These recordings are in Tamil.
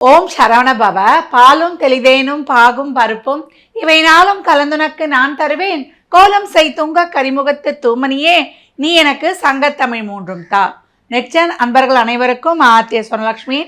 ஓம் சரவண பவ. பாலும் தெளிதேனும் பாகும் பருப்பும் இவை நாளும் கலந்துனக்கு நான் தருவேன். கோலம் செய்துங்க கரிமுகத்து தூமணியே, நீ எனக்கு சங்கத்தமிழ் மூன்றும் தா. நெக்ஸ்ட் அன்பர்கள் அனைவருக்கும் ஆர்த்திய சொர்ணலக்ஷ்மி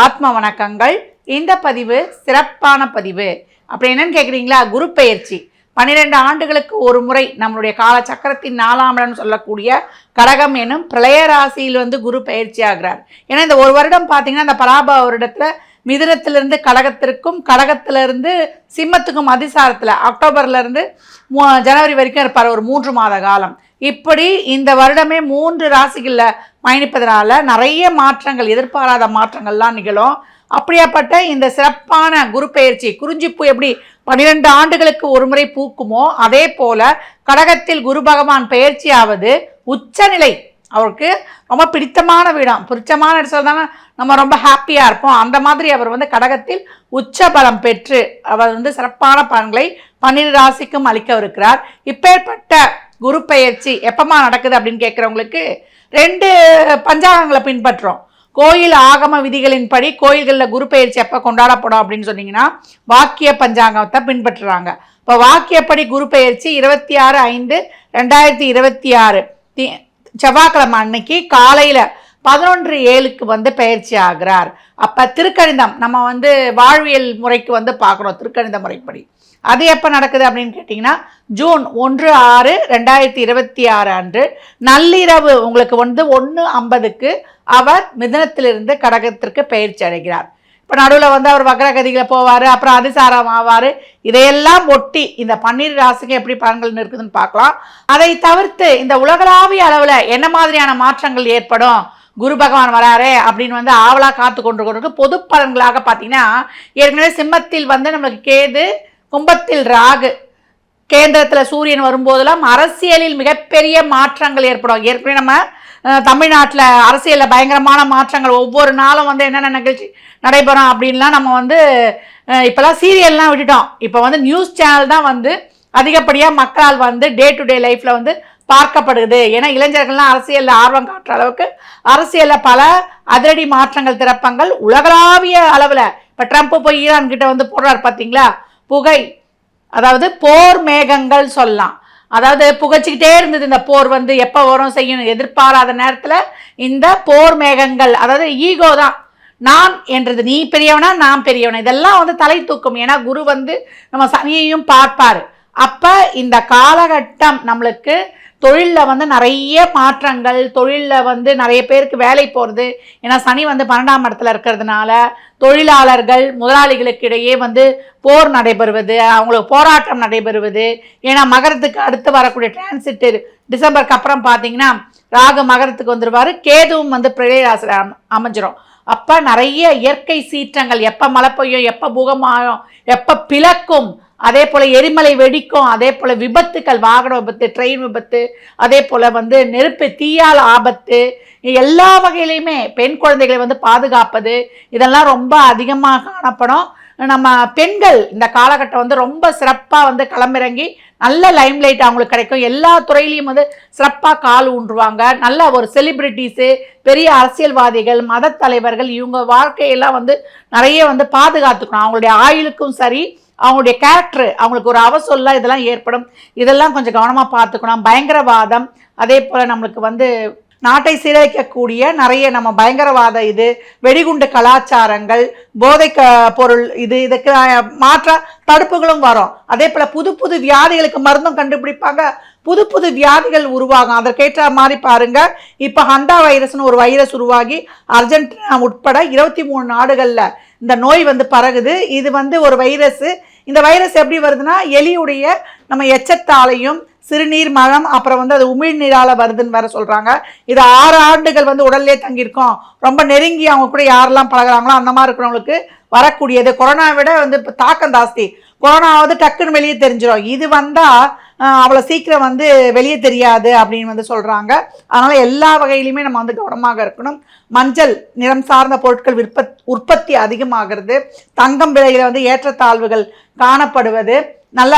ஆத்ம வணக்கங்கள். இந்த பதிவு சிறப்பான பதிவு. அப்படி என்னன்னு கேட்குறீங்களா? குரு பெயர்ச்சி 12 ஆண்டுகளுக்கு ஒரு முறை நம்மளுடைய காலச்சக்கரத்தின் 4ஆம் இடம் சொல்லக்கூடிய கடகம் எனும் பிரளய ராசியில் குரு பயிற்சி ஆகிறார். ஏன்னா இந்த ஒரு வருடம் பார்த்தீங்கன்னா இந்த பராப வருடத்தில் மிதுனத்திலிருந்து கடகத்திற்கும் கடகத்திலிருந்து சிம்மத்துக்கும் அதிசாரத்தில் அக்டோபர்லேருந்து ஜனவரி வரைக்கும் இருப்பார், ஒரு 3 மாத காலம். இப்படி இந்த வருடமே 3 ராசிகளில் பயணிப்பதனால நிறைய மாற்றங்கள், எதிர்பாராத மாற்றங்கள்லாம் நிகழும். அப்படியாப்பட்ட இந்த சிறப்பான குரு பெயர்ச்சி, குறிஞ்சிப்பூ எப்படி 12 ஆண்டுகளுக்கு ஒரு முறை பூக்குமோ அதே போல கடகத்தில் குரு பகவான் பெயர்ச்சியாவது உச்சநிலை. அவருக்கு ரொம்ப பிடித்தமான வீடம், பிடிச்சமான இடத்துல நம்ம ரொம்ப ஹாப்பியாக இருப்போம். அந்த மாதிரி அவர் கடகத்தில் உச்ச பலம் பெற்று அவர் சிறப்பான பலன்களை 12 ராசிக்கும் அளிக்கவிருக்கிறார். இப்பேற்பட்ட குரு பெயர்ச்சி எப்பமா நடக்குது அப்படின்னு கேட்குறவங்களுக்கு 2 பஞ்சாங்கங்களை பின்பற்றோம். கோயில் ஆகம விதிகளின்படி கோயில்களில் குரு பெயர்ச்சி எப்போ கொண்டாடப்படும் அப்படின்னு சொன்னீங்கன்னா வாக்கிய பஞ்சாங்கத்தை பின்பற்றுறாங்க. இப்போ வாக்கியப்படி குரு பெயர்ச்சி 26/5/2026 செவ்வாய்க்கிழமை அன்னைக்கு காலையில் 11:07 பெயர்ச்சி ஆகிறார். அப்போ திருக்கணிதம் நம்ம வாழ்வியல் முறைக்கு பார்க்குறோம். திருக்கணித முறைப்படி அது எப்போ நடக்குது அப்படின்னு கேட்டிங்கன்னா ஜூன் 1/6/2026 அன்று நள்ளிரவு உங்களுக்கு 1:50 அவர் மிதுனத்திலிருந்து கடகத்திற்கு பெயர்ச்சி அடைகிறார். இப்போ நடுவில் அவர் வக்ரகதிகளை போவார், அப்புறம் அதிசாரம் ஆவார். இதையெல்லாம் ஒட்டி இந்த 12 ராசிக்கு எப்படி பலன்கள் இருக்குதுன்னு பார்க்கலாம். அதை தவிர்த்து இந்த உலகளாவிய அளவில் என்ன மாதிரியான மாற்றங்கள் ஏற்படும், குரு பகவான் வராரே அப்படின்னு ஆவலாக காத்து கொண்டு பொது பலன்களாக பார்த்தீங்கன்னா ஏற்கனவே சிம்மத்தில் நம்மளுக்கு கேது, கும்பத்தில் ராகு, கேந்திரத்தில் சூரியன் வரும்போதெல்லாம் அரசியலில் மிகப்பெரிய மாற்றங்கள் ஏற்படும். ஏற்கனவே நம்ம தமிழ்நாட்டில் அரசியலில் பயங்கரமான மாற்றங்கள், ஒவ்வொரு நாளும் என்னென்ன நிகழ்ச்சி நடைபெறும் அப்படின்லாம் நம்ம இப்போலாம் சீரியல்லாம் விட்டுட்டோம். இப்போ நியூஸ் சேனல் தான் அதிகப்படியாக மக்களால் டே டு டே லைஃப்பில் பார்க்கப்படுது. ஏன்னா இளைஞர்கள்லாம் அரசியலில் ஆர்வம் காட்டுற அளவுக்கு அரசியலில் பல அதிரடி மாற்றங்கள், திறப்பங்கள் உலகளாவிய அளவில். இப்போ ட்ரம்ப் போய் ஈரான் கிட்ட போடுறாரு பார்த்தீங்களா, புகை, அதாவது போர் மேகங்கள் சொல்லலாம். அதாவது புகைச்சிக்கிட்டே இருந்தது இந்த போர், எப்போ வரும் செய்யணும் எதிர்பாராத நேரத்தில் இந்த போர் மேகங்கள், அதாவது ஈகோ தான், நான் என்றது, நீ பெரியவனா நான் பெரியவனா, இதெல்லாம் தலை தூக்கும். ஏன்னா குரு நம்ம சனியையும் பார்ப்பார். அப்போ இந்த காலகட்டம் நம்மளுக்கு தொழிலில் நிறைய மாற்றங்கள், தொழிலில் நிறைய பேருக்கு வேலை போகிறது. ஏன்னா சனி 12ஆம் இடத்துல இருக்கிறதுனால தொழிலாளர்கள் முதலாளிகளுக்கு இடையே போர் நடைபெறுவது, அவங்களுக்கு போராட்டம் நடைபெறுவது. ஏன்னா மகரத்துக்கு அடுத்து வரக்கூடிய டிரான்சிட் டிசம்பருக்கு அப்புறம் பார்த்தீங்கன்னா ராகு மகரத்துக்கு வந்துடுவார், கேதுவும் பிரளய ராசியில் அமைஞ்சிரும். அப்போ நிறைய இயற்கை சீற்றங்கள், எப்போ மழை பெய்யும், எப்போ பூகமாகும், எப்போ பிளக்கும், அதே போல் எரிமலை வெடிக்கும், அதே போல் விபத்துக்கள், வாகன விபத்து, ட்ரெயின் விபத்து, அதே போல் நெருப்பு, தீயால் ஆபத்து, எல்லா வகையிலையுமே பெண் குழந்தைகளை பாதுகாப்பது, இதெல்லாம் ரொம்ப அதிகமாக காணப்படும். நம்ம பெண்கள் இந்த காலகட்டம் ரொம்ப சிறப்பாக களமிறங்கி நல்ல லைம்லைட் அவங்களுக்கு கிடைக்கும். எல்லா துறையிலையும் சிறப்பாக கால் ஊன்றுவாங்க. நல்ல ஒரு செலிபிரிட்டிஸு, பெரிய அரசியல்வாதிகள், மத தலைவர்கள், இவங்க வாழ்க்கையெல்லாம் நிறைய பாதுகாத்துக்கணும். அவங்களுடைய ஆயுளுக்கும் சரி, அவங்களுடைய கேரக்டர், அவங்களுக்கு ஒரு அவசொல்ல இதெல்லாம் ஏற்படும். இதெல்லாம் கொஞ்சம் கவனமாக பார்த்துக்கணும். பயங்கரவாதம், அதே போல் நம்மளுக்கு நாட்டை சீரழிக்கக்கூடிய நிறைய நம்ம பயங்கரவாத, இது வெடிகுண்டு கலாச்சாரங்கள், போதை பொருள், இதுக்கு மாற்ற தடுப்புகளும் வரும். அதே போல் புது புது வியாதிகளுக்கு மருந்தும் கண்டுபிடிப்பாங்க, புது புது வியாதிகள் உருவாகும். அதற்கேற்ற மாதிரி பாருங்க, இப்போ ஹண்டா வைரஸ்னு ஒரு வைரஸ் உருவாகி அர்ஜென்டினா உட்பட 23 நாடுகளில் இந்த நோய் பரகுது. இது ஒரு வைரஸ். இந்த வைரஸ் எப்படி வருதுன்னா எலியுடைய நம்ம எச்சத்தாலையும் சிறுநீர், மலம், அப்புறம் அது உமிழ்நீரால் வருதுன்னு வேற சொல்கிறாங்க. இது 6 ஆண்டுகள் உடல்லே தங்கியிருக்கோம். ரொம்ப நெருங்கி அவங்க கூட யாரெல்லாம் பழகிறாங்களோ அந்த மாதிரி இருக்கிறவங்களுக்கு வரக்கூடியது. கொரோனா விட இப்போ தாக்கம் ஜாஸ்தி. கொரோனாவது டக்குன்னு வெளியே தெரிஞ்சிடும், இது வந்தால் அவ்வளோ சீக்கிரம் வெளியே தெரியாது அப்படின்னு சொல்கிறாங்க. அதனால் எல்லா வகையிலையுமே நம்ம கவனமாக இருக்கணும். மஞ்சள் நிறம் சார்ந்த பொருட்கள் உற்பத்தி அதிகமாகிறது. தங்கம் விலையில் ஏற்றத்தாழ்வுகள் காணப்படுவது, நல்ல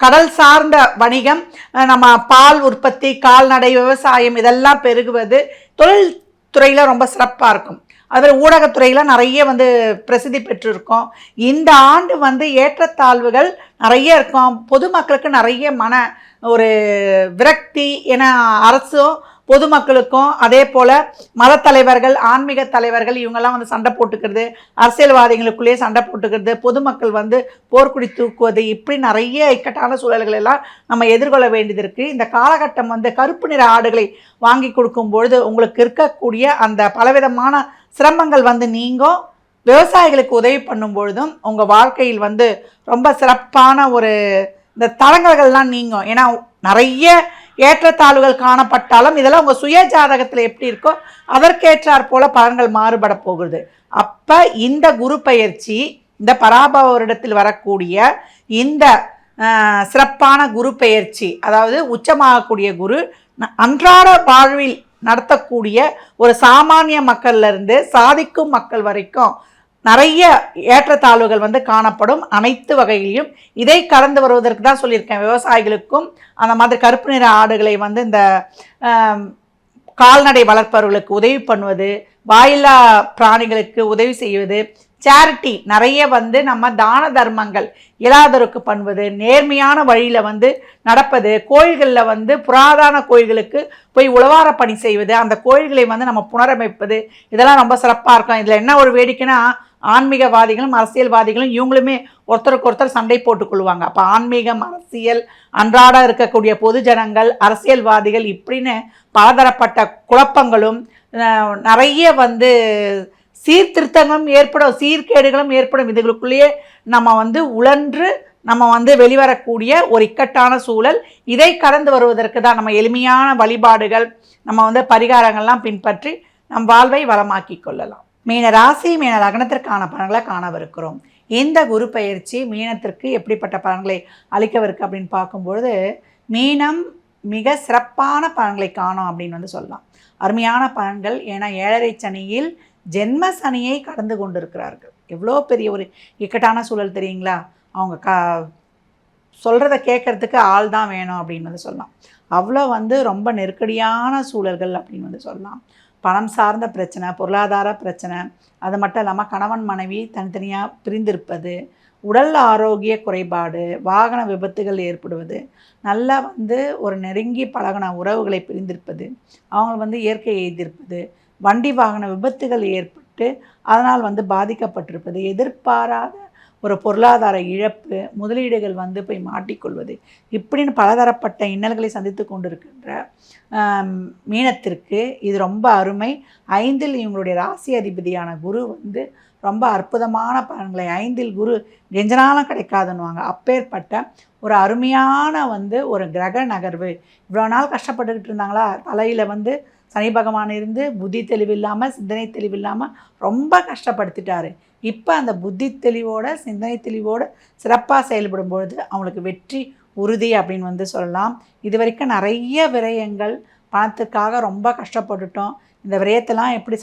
கடல் சார்ந்த வணிகம், நம்ம பால் உற்பத்தி, கால்நடை, விவசாயம் இதெல்லாம் பெருகுவது, தொழில் துறையில் ரொம்ப சிறப்பாக இருக்கும். அதில் ஊடகத்துறையில் நிறைய வந்து பிரசித்தி பெற்றிருக்கோம். இந்த ஆண்டு வந்து ஏற்றத்தாழ்வுகள் நிறைய இருக்கும். பொதுமக்களுக்கு நிறைய ஒரு விரக்தி என அரசும் பொதுமக்களுக்கும் அதே போல் மத தலைவர்கள், ஆன்மீக தலைவர்கள் இவங்கெல்லாம் வந்து சண்டை போட்டுக்கிறது, அரசியல்வாதிகளுக்குள்ளேயே சண்டை போட்டுக்கிறது, பொதுமக்கள் வந்து போர்க்குடி தூக்குவது, இப்படி நிறைய இக்கட்டான சூழல்கள் எல்லாம் நம்ம எதிர்கொள்ள வேண்டியது இருக்குது. இந்த காலகட்டம் வந்து கருப்பு நிற ஆடுகளை வாங்கி கொடுக்கும்பொழுது உங்களுக்கு இருக்கக்கூடிய அந்த பலவிதமான சிரமங்கள் வந்து நீங்கும். விவசாயிகளுக்கு உதவி பண்ணும் பொழுதும் உங்கள் வாழ்க்கையில் வந்து ரொம்ப சிறப்பான ஒரு இந்த தடங்கல்கள்லாம் நீங்கும். ஏன்னா நிறைய ஏற்றத்தாழ்வுகள் காணப்பட்டாலும் இதெல்லாம் உங்கள் சுய ஜாதகத்தில் எப்படி இருக்கோ அதற்கேற்றாற் போல பலன்கள் மாறுபட போகுது. அப்போ இந்த குரு பயிற்சி, இந்த பராபவ வருடத்தில் வரக்கூடிய இந்த சிறப்பான குரு பெயர்ச்சி, அதாவது உச்சமாகக்கூடிய குரு அன்றாட வாழ்வில் நடத்தக்கூடிய ஒரு சாமானிய மக்கள்லேருந்து சாதிக்கும் மக்கள் வரைக்கும் நிறைய ஏற்றத்தாழ்வுகள் வந்து காணப்படும். அனைத்து வகையிலையும் இதை கடந்து வருவதற்கு தான் சொல்லியிருக்கேன். விவசாயிகளுக்கும் அந்த மாதிரி கருப்பு நிற ஆடுகளை வந்து இந்த கால்நடை வளர்ப்பவர்களுக்கு உதவி பண்ணுவது, வாயில்லா பிராணிகளுக்கு உதவி செய்வது, சேரிட்டி நிறைய வந்து நம்ம தான தர்மங்கள் இயலாதோருக்கு பண்ணுவது, நேர்மையான வழியில் வந்து நடப்பது, கோயில்களில் வந்து புராதன கோயில்களுக்கு போய் உழவார பணி செய்வது, அந்த கோயில்களை வந்து நம்ம புனரமைப்பது, இதெல்லாம் ரொம்ப சிறப்பாக இருக்கும். இதில் என்ன ஒரு வேடிக்கைன்னா ஆன்மீகவாதிகளும் அரசியல்வாதிகளும் இவங்களுமே ஒருத்தருக்கு ஒருத்தர் சண்டை போட்டுக்கொள்வாங்க. அப்போ ஆன்மீகம், அரசியல், அன்றாட இருக்கக்கூடிய பொது ஜனங்கள், அரசியல்வாதிகள் இப்படின்னு பலதரப்பட்ட குழப்பங்களும் நிறைய வந்து சீர்திருத்தங்களும் ஏற்படும், சீர்கேடுகளும் ஏற்படும். இதுகளுக்குள்ளேயே நம்ம வந்து உழன்று நம்ம வந்து வெளிவரக்கூடிய ஒரு இக்கட்டான சூழல். இதை கடந்து வருவதற்கு தான் நம்ம எளிமையான வழிபாடுகள், நம்ம வந்து பரிகாரங்கள்லாம் பின்பற்றி நம் வாழ்வை வளமாக்கி கொள்ளலாம். மீன ராசி, மீன லக்னத்திற்கான பலன்களை காணவிருக்கிறோம். இந்த குரு பயிற்சி மீனத்திற்கு எப்படிப்பட்ட பலன்களை அளிக்கவிருக்கு அப்படின்னு பார்க்கும்பொழுது, மீனம் மிக சிறப்பான பலன்களை காணும் அப்படின்னு வந்து சொல்லலாம். அருமையான பலன்கள். ஏன்னா 7.5 சனியில் ஜென்ம சனியை கடந்து கொண்டிருக்கிறார்கள். எவ்வளோ பெரிய ஒரு இக்கட்டான சூழல் தெரியுங்களா? அவங்க சொல்கிறத கேட்குறதுக்கு ஆள் தான் வேணும் அப்படின்னு வந்து சொல்லலாம். அவ்வளோ வந்து ரொம்ப நெருக்கடியான சூழல்கள் அப்படின்னு வந்து சொல்லலாம். பணம் சார்ந்த பிரச்சனை, பொருளாதார பிரச்சனை, அது மட்டும் இல்லாமல் கணவன் மனைவி தனித்தனியாக பிரிந்திருப்பது, உடல் ஆரோக்கிய குறைபாடு, வாகன விபத்துகள் ஏற்படுவது, நல்லா வந்து ஒரு நெருங்கி பழகின உறவுகளை பிரிந்திருப்பது, அவங்க வந்து இயற்கை எய்திருப்பது, வண்டி வாகன விபத்துகள் ஏற்பட்டு அதனால் வந்து பாதிக்கப்பட்டிருப்பது, எதிர்பாராத ஒரு பொருளாதார இழப்பு, முதலீடுகள் வந்து போய் மாட்டிக்கொள்வது, இப்படின்னு பலதரப்பட்ட இன்னல்களை சந்தித்து கொண்டிருக்கின்ற மீனத்திற்கு இது ரொம்ப அருமை. 5இல் இவங்களுடைய ராசி அதிபதியான குரு வந்து ரொம்ப அற்புதமான பலன்களை, 5இல் குரு கெஞ்சனாலும் கிடைக்காதுன்னுவாங்க. அப்பேற்பட்ட ஒரு அருமையான வந்து ஒரு கிரக நகர்வு. இவ்வளோ நாள் கஷ்டப்பட்டுக்கிட்டு இருந்தாங்களா, தலையில் வந்து சனி பகவான் இருந்து புத்தி தெளிவில்லாமல், சிந்தனை தெளிவில்லாமல் ரொம்ப கஷ்டப்படுத்திட்டாரு. இப்போ அந்த புத்தி தெளிவோட, சிந்தனை தெளிவோடு சிறப்பாக செயல்படும் பொழுது அவங்களுக்கு வெற்றி உறுதி அப்படின்னு வந்து சொல்லலாம். இது வரைக்கும் நிறைய விரயங்கள், பணத்துக்காக ரொம்ப கஷ்டப்பட்டுட்டோம், இந்த விரயத்தெல்லாம் எப்படி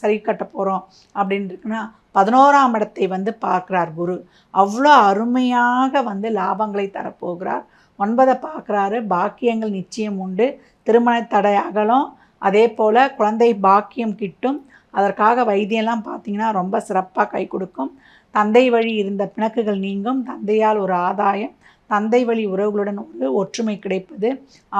சரி கட்ட போகிறோம் அப்படின்னு இருக்குன்னா, 11ஆம் இடத்தை வந்து பார்க்குறார் குரு. அவ்வளோ அருமையாக வந்து லாபங்களை தரப்போகிறார். 9 பார்க்குறாரு. பாக்கியங்கள் நிச்சயம் உண்டு. திருமண தடை அகலும். அதே போல் குழந்தை பாக்கியம் கிட்டும். அதற்காக வைத்தியெல்லாம் பார்த்திங்கன்னா ரொம்ப சிறப்பாக கை கொடுக்கும். தந்தை வழி இருந்த பிணக்குகள் நீங்கும். தந்தையால் ஒரு ஆதாயம், தந்தை வழி உறவுகளுடன் ஒரு ஒற்றுமை கிடைப்பது.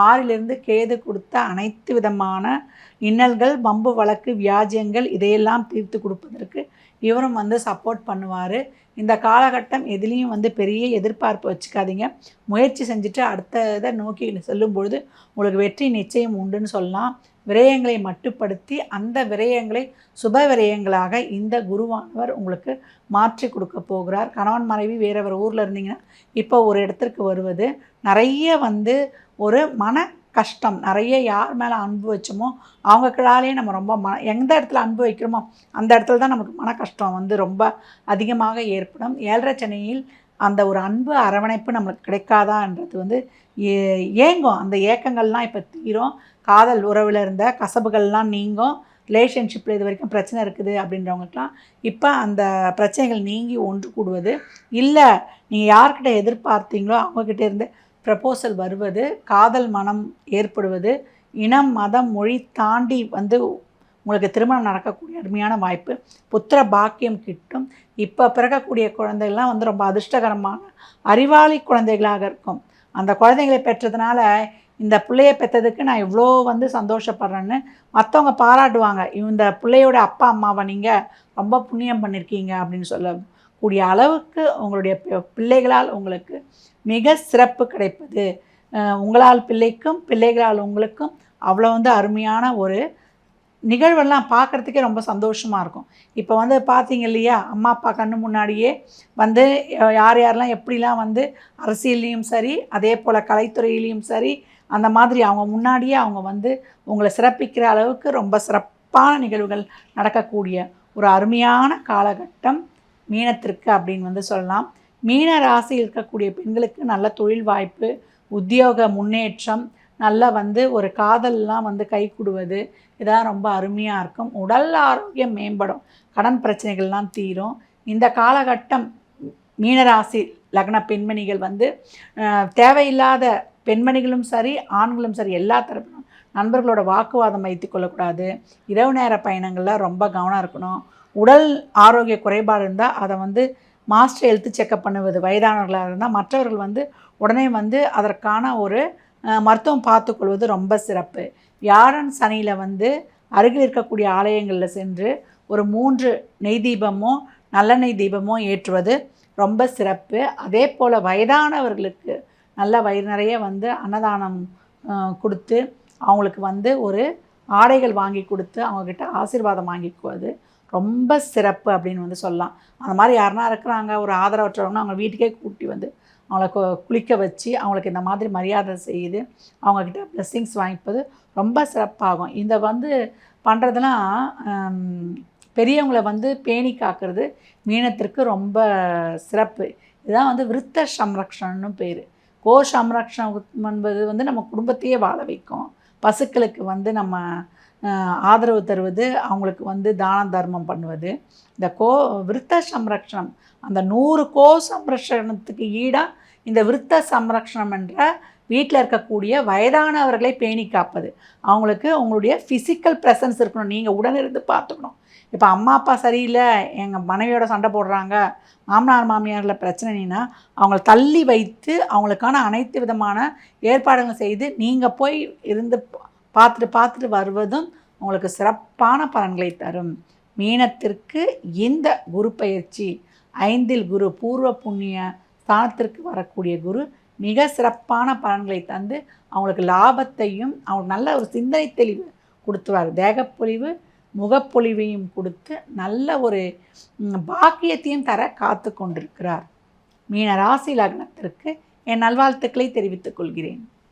6லிருந்து கேது கொடுத்த அனைத்து விதமான இன்னல்கள், வம்பு வழக்கு, வியாஜியங்கள் இதையெல்லாம் தீர்த்து கொடுப்பதற்கு இவரும் வந்து சப்போர்ட் பண்ணுவார். இந்த காலகட்டம் எதுலேயும் வந்து பெரிய எதிர்பார்ப்பு வச்சுக்காதீங்க. முயற்சி செஞ்சுட்டு அடுத்த இதை நோக்கி செல்லும் பொழுது உங்களுக்கு வெற்றி நிச்சயம் உண்டுன்னு சொல்லலாம். விரயங்களை மட்டுப்படுத்தி அந்த விரயங்களை சுப விரயங்களாக இந்த குருவானவர் உங்களுக்கு மாற்றி கொடுக்க போகிறார். கணவன் மனைவி வேறு ஊரில் இருந்தீங்கன்னா இப்போ ஒரு இடத்திற்கு வருவது, நிறைய வந்து ஒரு மன கஷ்டம், நிறைய யார் மேலே அன்பு வச்சோமோ அவங்களாலேயே நம்ம ரொம்ப எந்த இடத்துல அன்பு வைக்கிறோமோ அந்த இடத்துல தான் நமக்கு மன கஷ்டம் வந்து ரொம்ப அதிகமாக ஏற்படும். 7.5 சனியில் அந்த ஒரு அன்பு அரவணைப்பு நம்மளுக்கு கிடைக்காதான்றது வந்து ஏங்கும். அந்த ஏக்கங்கள்லாம் இப்போ தீரும். காதல் உறவில் இருந்த கசப்புகள்லாம் நீங்கும். ரிலேஷன்ஷிப்பில் இது வரைக்கும் பிரச்சனை இருக்குது அப்படின்றவங்களுக்குலாம் இப்போ அந்த பிரச்சனைகள் நீங்கி ஒன்று கூடுவது, இல்லை நீங்கள் யார்கிட்ட எதிர்பார்த்தீங்களோ அவங்கக்கிட்ட இருந்து ப்ரப்போசல் வருவது, காதல் மனம் ஏற்படுவது, இனம் மதம் மொழி தாண்டி வந்து உங்களுக்கு திருமணம் நடக்கக்கூடிய அருமையான வாய்ப்பு, புத்திர பாக்கியம் கிட்டும். இப்போ பிறக்கக்கூடிய குழந்தைகள்லாம் வந்து ரொம்ப அதிர்ஷ்டகரமான அறிவாளி குழந்தைகளாக இருக்கும். அந்த குழந்தைகளை பெற்றதுனால இந்த பிள்ளைய பெற்றதுக்கு நான் இவ்வளோ வந்து சந்தோஷப்படுறேன்னு மற்றவங்க பாராட்டுவாங்க. இந்த பிள்ளையோட அப்பா அம்மாவை நீங்கள் ரொம்ப புண்ணியம் பண்ணியிருக்கீங்க அப்படின்னு சொல்லக்கூடிய அளவுக்கு உங்களுடைய பிள்ளைகளால் உங்களுக்கு மிக சிறப்பு கிடைப்பது. உங்களால் பிள்ளைக்கும் பிள்ளைகளால் உங்களுக்கும் அவ்வளோ வந்து அருமையான ஒரு நிகழ்வெல்லாம் பார்க்குறதுக்கே ரொம்ப சந்தோஷமாக இருக்கும். இப்போ வந்து பார்த்தீங்க இல்லையா, அம்மா அப்பா கண்ணு முன்னாடியே வந்து யார் யாரெல்லாம் எப்படிலாம் வந்து அரசியல்லையும் சரி, அதே போல் கலைத்துறையிலையும் சரி, அந்த மாதிரி அவங்க முன்னாடியே அவங்க வந்து உங்களை சிறப்பிக்கிற அளவுக்கு ரொம்ப சிறப்பான நிகழ்வுகள் நடக்கக்கூடிய ஒரு அருமையான காலகட்டம் மீனத்திற்கு அப்படின்னு வந்து சொல்லலாம். மீன ராசி இருக்கக்கூடிய பெண்களுக்கு நல்ல தொழில் வாய்ப்பு, உத்தியோக முன்னேற்றம், நல்லா வந்து ஒரு காதல்லாம் வந்து கைகூடுவது, இதெல்லாம் ரொம்ப அருமையாக இருக்கும். உடல் ஆரோக்கியம் மேம்படும், கடன் பிரச்சனைகள்லாம் தீரும். இந்த காலகட்டம் மீனராசி லக்ன பெண்மணிகள் வந்து தேவையில்லாத பெண்மணிகளும் சரி ஆண்களும் சரி எல்லா தரப்பிலும் நண்பர்களோட வாக்குவாதம் வைத்து கொள்ளக்கூடாது. இரவு நேர பயணங்களில் ரொம்ப கவனம் இருக்கணும். உடல் ஆரோக்கிய குறைபாடு இருந்தால் அதை வந்து மாஸ்டர் ஹெல்த் செக்கப் பண்ணுவது. வயதானவர்களாக இருந்தால் மற்றவர்கள் வந்து உடனே வந்து அதற்கான ஒரு மருத்துவம் பார்த்துக்கொள்வது ரொம்ப சிறப்பு. வியாழன் சனியில் வந்து அருகில் இருக்கக்கூடிய ஆலயங்களில் சென்று ஒரு 3 நெய் தீபமோ நல்லெண்ணெய் தீபமோ ஏற்றுவது ரொம்ப சிறப்பு. அதே போல் வயதானவர்களுக்கு நல்ல வயிறு நிறைய வந்து அன்னதானம் கொடுத்து அவங்களுக்கு வந்து ஒரு ஆடைகள் வாங்கி கொடுத்து அவங்கக்கிட்ட ஆசீர்வாதம் வாங்கிக்குவது ரொம்ப சிறப்பு அப்படின்னு வந்து சொல்லலாம். அந்த மாதிரி யாருனா இருக்கிறாங்க ஒரு ஆதரவற்றவங்க அவங்க வீட்டுக்கே கூட்டி வந்து அவங்கள குளிக்க வச்சு அவங்களுக்கு இந்த மாதிரி மரியாதை செய்து அவங்கக்கிட்ட பிளெஸ்ஸிங்ஸ் வாங்கிப்பது ரொம்ப சிறப்பாகும். இந்த வந்து பண்ணுறதுலாம் பெரியவங்களை வந்து பேணி காக்கிறது மீனத்திற்கு ரொம்ப சிறப்பு. இதுதான் வந்து விருத்த சம்ரக்ஷணம்னு பேர். கோ சம்ரக்ஷணம் என்பது வந்து நம்ம குடும்பத்தையே வாழ வைக்கும். பசுக்களுக்கு வந்து நம்ம ஆதரவு தருவது, அவங்களுக்கு வந்து தான தர்மம் பண்ணுவது. இந்த விருத்த சம்ரக்ஷணம் அந்த 100 கோ சம்ரக்ஷணத்துக்கு ஈடாக இந்த விருத்த சம்ரக்ஷணம் என்ற வீட்டில் இருக்கக்கூடிய வயதானவர்களை பேணி காப்பது. அவங்களுக்கு உங்களுடைய ஃபிசிக்கல் ப்ரெசன்ஸ் இருக்கணும், நீங்கள் உடனிருந்து பார்த்துக்கணும். இப்போ அம்மா அப்பா சரியில்லை, எங்கள் மனைவியோட சண்டை போடுறாங்க, மாமனார் மாமியாரில் பிரச்சனைனா அவங்கள தள்ளி வைத்து அவங்களுக்கான அனைத்து விதமான ஏற்பாடுகள் செய்து நீங்கள் போய் இருந்து பார்த்துட்டு வருவதும் உங்களுக்கு சிறப்பான பலன்களை தரும். மீனத்திற்கு இந்த குரு பயிற்சி 5ல் குரு பூர்வ புண்ணிய ஸ்தானத்திற்கு வரக்கூடிய குரு மிக சிறப்பான பலன்களை தந்து அவங்களுக்கு லாபத்தையும் அவங்களுக்கு நல்ல ஒரு சிந்தனை தெளிவு கொடுத்துருவார். தேகப்பொழிவு முகப்பொழிவையும் கொடுத்து நல்ல ஒரு பாக்கியத்தையும் தர காத்து கொண்டிருக்கிறார். மீன ராசி லக்னத்திற்கு என் நல்வாழ்த்துக்களை தெரிவித்துக் கொள்கிறேன்.